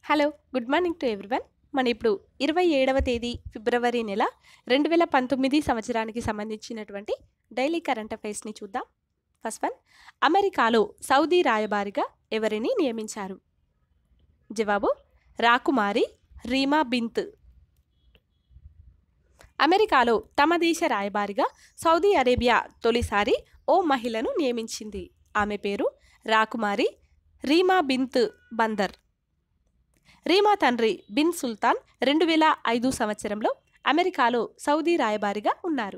Hello good morning to everyone. మన ఇప్పుడు 27వ తేదీ ఫిబ్రవరి నెల 2019 సంవత్సరానికి సంబంధించినటువంటి డైలీ కరెంట్ అఫైర్స్ని చూద్దాం. ఫస్ట్ వన్, అమెరికాలో సౌదీ రాయబారిగా ఎవరిని నియమించారు? జవాబు రాకుమారి రీమా బింత్. అమెరికాలో తమ దేశ రాయబారిగా సౌదీ అరేబియా తొలిసారి ఓ మహిళను నియమించింది. ఆమె పేరు రాకుమారి రీమా బింత్ బందర్. రీమా తండ్రి బిన్ సుల్తాన్ 2005 సంవత్సరంలో అమెరికాలో సౌదీ రాయబారిగా ఉన్నారు.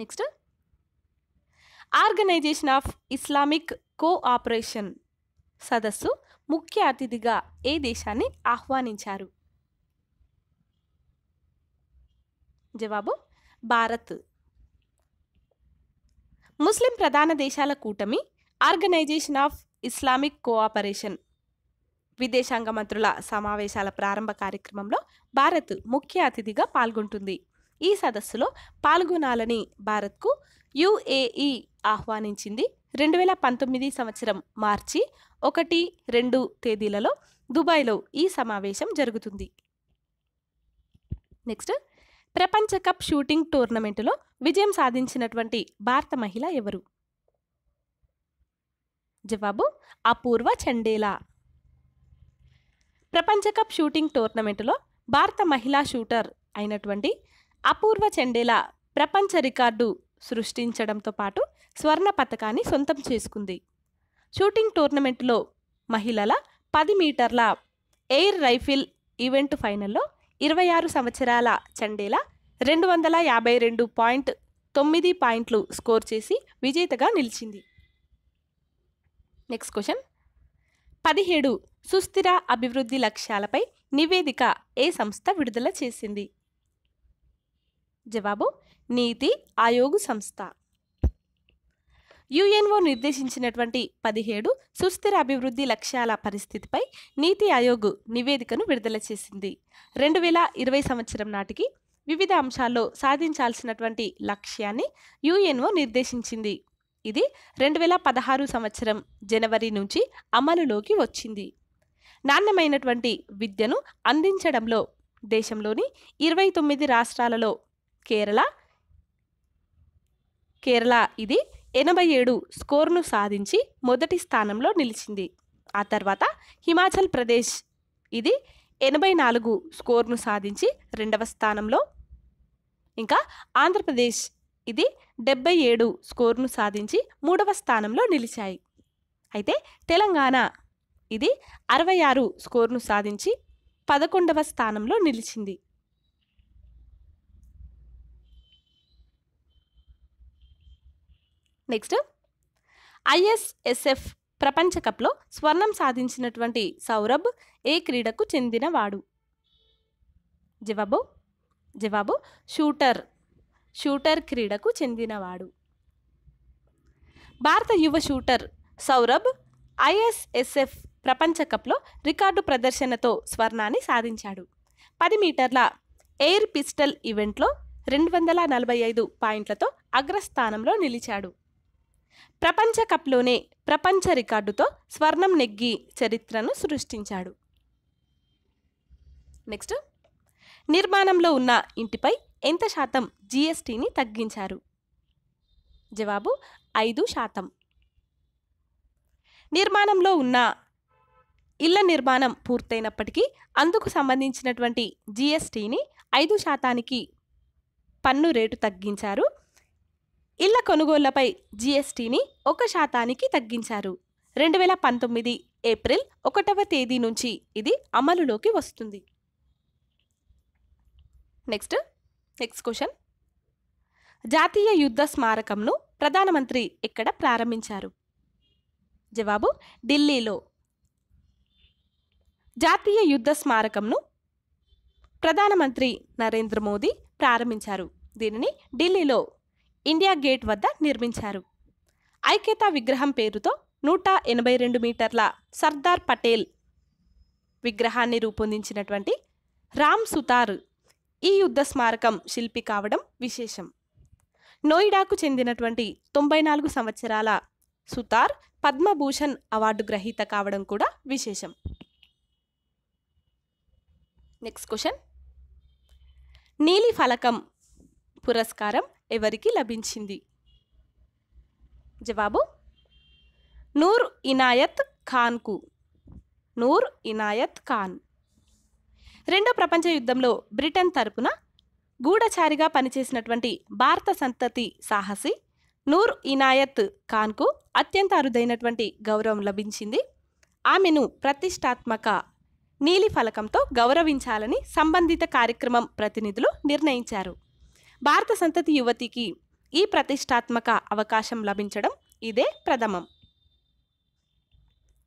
Next, organization of Islamic cooperation సదస్సు ముఖ్య అతిథిగా ఏ దేశాన్ని ఆహ్వానించారు? జవాబు భారత్. ముస్లిం ప్రధాన దేశాల కూటమి ఆర్గనైజేషన్ ఆఫ్ ఇస్లామిక్ కోఆపరేషన్ విదేశాంగ మంత్రుల సమావేశాల ప్రారంభ కార్యక్రమంలో భారత్ ముఖ్య అతిథిగా పాల్గొంటుంది. ఈ సదస్సులో పాల్గొనాలని భారత్కు యుఏఈ ఆహ్వానించింది. 2019 సంవత్సరం మార్చి 1-2 తేదీలలో దుబాయ్లో ఈ సమావేశం జరుగుతుంది. నెక్స్ట్, ప్రపంచ కప్ షూటింగ్ టోర్నమెంటులో విజయం సాధించినటువంటి భారత మహిళ ఎవరు? జవాబు అపూర్వ చండేలా. ప్రపంచ కప్ షూటింగ్ టోర్నమెంటులో భారత మహిళా షూటర్ అయినటువంటి అపూర్వ చండేలా ప్రపంచ రికార్డు సృష్టించడంతో పాటు స్వర్ణ పతకాన్ని సొంతం చేసుకుంది. షూటింగ్ టోర్నమెంటులో మహిళల 10 మీటర్ల ఎయిర్ రైఫిల్ ఈవెంట్ ఫైనల్లో 26 సంవత్సరాల చండేలా 252.9 పాయింట్లు స్కోర్ చేసి విజేతగా నిలిచింది. నెక్స్ట్ క్వశ్చన్, 17 సుస్థిర అభివృద్ధి లక్ష్యాలపై నివేదిక ఏ సంస్థ విడుదల చేసింది? జవాబు నీతి ఆయోగ్ సంస్థ. యుఎన్ఓ నిర్దేశించినటువంటి 17 సుస్థిర అభివృద్ధి లక్ష్యాల పరిస్థితిపై నీతి ఆయోగ్ నివేదికను విడుదల చేసింది. 2020 సంవత్సరం నాటికి వివిధ అంశాల్లో సాధించాల్సినటువంటి లక్ష్యాన్ని యుఎన్ఓ నిర్దేశించింది. ఇది 2016 సంవత్సరం జనవరి నుంచి అమలులోకి వచ్చింది. నాణ్యమైనటువంటి విద్యను అందించడంలో దేశంలోని 29 రాష్ట్రాలలో కేరళ ఇది 87 స్కోర్ను సాధించి మొదటి స్థానంలో నిలిచింది. ఆ తర్వాత హిమాచల్ ప్రదేశ్ ఇది 84 స్కోర్ను సాధించి 2వ స్థానంలో, ఇంకా ఆంధ్రప్రదేశ్ ఇది 77 స్కోర్ను సాధించి 3వ స్థానంలో నిలిచాయి. అయితే తెలంగాణ ఇది 66 స్కోర్ను సాధించి 11వ స్థానంలో నిలిచింది. నెక్స్ట్, ఐఎస్ఎస్ఎఫ్ ప్రపంచ కప్లో స్వర్ణం సాధించినటువంటి సౌరభ్ ఏ క్రీడకు చెందినవాడు? జవాబు షూటర్ క్రీడకు చెందినవాడు. భారత యువ షూటర్ సౌరభ్ ఐఎస్ఎస్ఎఫ్ ప్రపంచ కప్లో రికార్డు ప్రదర్శనతో స్వర్ణాన్ని సాధించాడు. 10 మీటర్ల ఎయిర్ పిస్టల్ ఈవెంట్లో 245 పాయింట్లతో అగ్రస్థానంలో నిలిచాడు. ప్రపంచ కప్లోనే ప్రపంచ రికార్డుతో స్వర్ణం నెగ్గి చరిత్రను సృష్టించాడు. నెక్స్ట్, నిర్మాణంలో ఉన్న ఇంటిపై ఎంత శాతం జీఎస్టీని తగ్గించారు? జవాబు 5%. నిర్మాణంలో ఉన్న ఇళ్ల నిర్మాణం పూర్తయినప్పటికీ అందుకు సంబంధించినటువంటి జీఎస్టీని 5% పన్ను రేటు తగ్గించారు. ఇళ్ల కొనుగోళ్లపై జీఎస్టీని 1% తగ్గించారు. 2019 ఏప్రిల్ 1వ తేదీ నుంచి ఇది అమలులోకి వస్తుంది. నెక్స్ట్ క్వశ్చన్, జాతీయ యుద్ధ స్మారకంను ప్రధానమంత్రి ఎక్కడ ప్రారంభించారు? జవాబు ఢిల్లీలో. జాతీయ యుద్ధ స్మారకంను ప్రధానమంత్రి నరేంద్ర మోదీ ప్రారంభించారు. దీనిని ఢిల్లీలో ఇండియా గేట్ వద్ద నిర్మించారు. ఐక్యతా విగ్రహం పేరుతో 182 మీటర్ల సర్దార్ పటేల్ విగ్రహాన్ని రూపొందించినటువంటి రామ్ సుతార్ ఈ యుద్ధ స్మారకం శిల్పి కావడం విశేషం. నోయిడాకు చెందినటువంటి 94 సంవత్సరాల సుతార్ పద్మభూషణ్ అవార్డు గ్రహీత కావడం కూడా విశేషం. నెక్స్ట్ క్వశ్చన్, నీలి ఫలకం పురస్కారం ఎవరికి లభించింది? జవాబు నూర్ ఇనాయత్ ఖాన్కు. నూర్ ఇనాయత్ ఖాన్. రెండో ప్రపంచ యుద్ధంలో బ్రిటన్ తరపున గూఢచారిగా పనిచేసినటువంటి భారత సంతతి సాహసి నూర్ ఇనాయత్ ఖాన్కు అత్యంత అరుదైనటువంటి గౌరవం లభించింది. ఆమెను ప్రతిష్టాత్మక నీలి ఫలకంతో గౌరవించాలని సంబంధిత కార్యక్రమం ప్రతినిధులు నిర్ణయించారు. భారత సంతతి యువతికి ఈ ప్రతిష్టాత్మక అవకాశం లభించడం ఇదే ప్రథమం.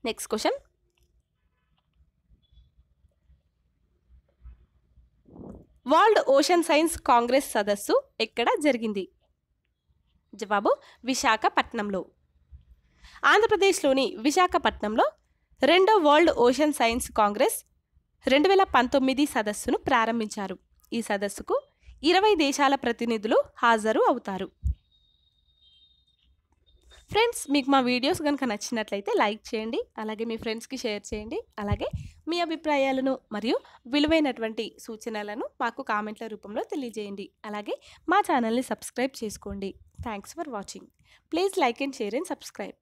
Next question, world ocean science Congress సదస్సు ఎక్కడ జరిగింది? జవాబు విశాఖపట్నంలో. ఆంధ్రప్రదేశ్లోని విశాఖపట్నంలో రెండో వరల్డ్ ఓషన్ సైన్స్ కాంగ్రెస్ 2019 సదస్సును ప్రారంభించారు. ఈ సదస్సుకు 20 దేశాల ప్రతినిధులు హాజరు అవుతారు. ఫ్రెండ్స్, మీకు మా వీడియోస్ కనుక నచ్చినట్లయితే లైక్ చేయండి, అలాగే మీ ఫ్రెండ్స్కి షేర్ చేయండి, అలాగే మీ అభిప్రాయాలను మరియు విలువైనటువంటి సూచనలను మాకు కామెంట్ల రూపంలో తెలియజేయండి. అలాగే మా ఛానల్ని సబ్స్క్రైబ్ చేసుకోండి. Thanks for watching. Please like and share and subscribe.